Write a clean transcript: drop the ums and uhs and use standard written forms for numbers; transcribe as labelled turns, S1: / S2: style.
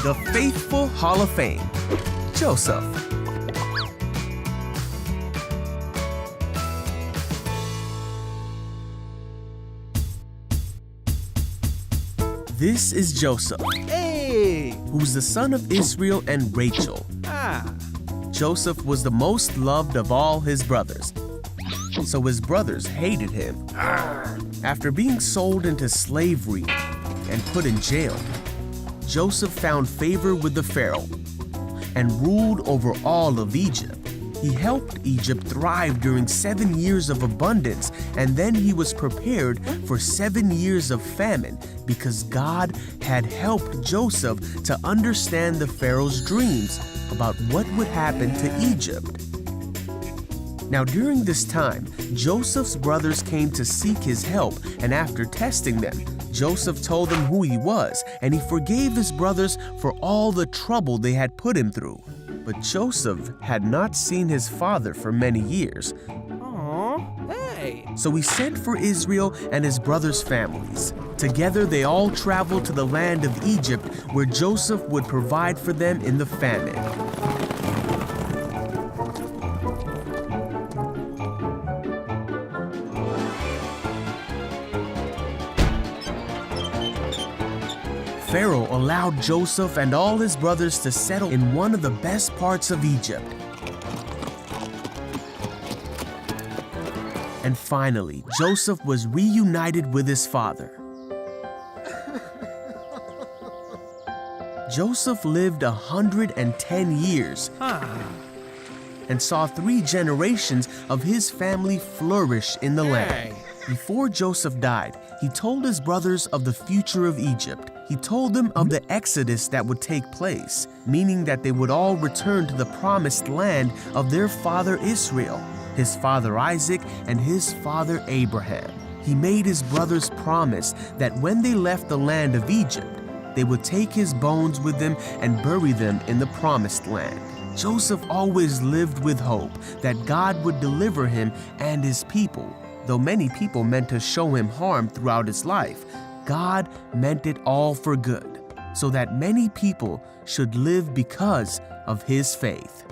S1: the faithful Hall of Fame, Joseph. This is Joseph, who's the son of Israel and Rachel. Joseph was the most loved of all his brothers, so his brothers hated him. After being sold into slavery and put in jail, Joseph found favor with the Pharaoh and ruled over all of Egypt. He helped Egypt thrive during 7 years of abundance, and then he was prepared for 7 years of famine because God had helped Joseph to understand the Pharaoh's dreams about what would happen to Egypt. Now, during this time, Joseph's brothers came to seek his help, and after testing them, Joseph told them who he was, and he forgave his brothers for all the trouble they had put him through. But Joseph had not seen his father for many years. So he sent for Israel and his brothers' families. Together they all traveled to the land of Egypt, where Joseph would provide for them in the famine. Pharaoh allowed Joseph and all his brothers to settle in one of the best parts of Egypt. And finally, Joseph was reunited with his father. Joseph lived 110 years and saw 3 generations of his family flourish in the land. Before Joseph died, he told his brothers of the future of Egypt. He told them of the exodus that would take place, meaning that they would all return to the promised land of their father Israel, his father Isaac, and his father Abraham. He made his brothers promise that when they left the land of Egypt, they would take his bones with them and bury them in the promised land. Joseph always lived with hope that God would deliver him and his people. Though many people meant to show him harm throughout his life, God meant it all for good, so that many people should live because of his faith.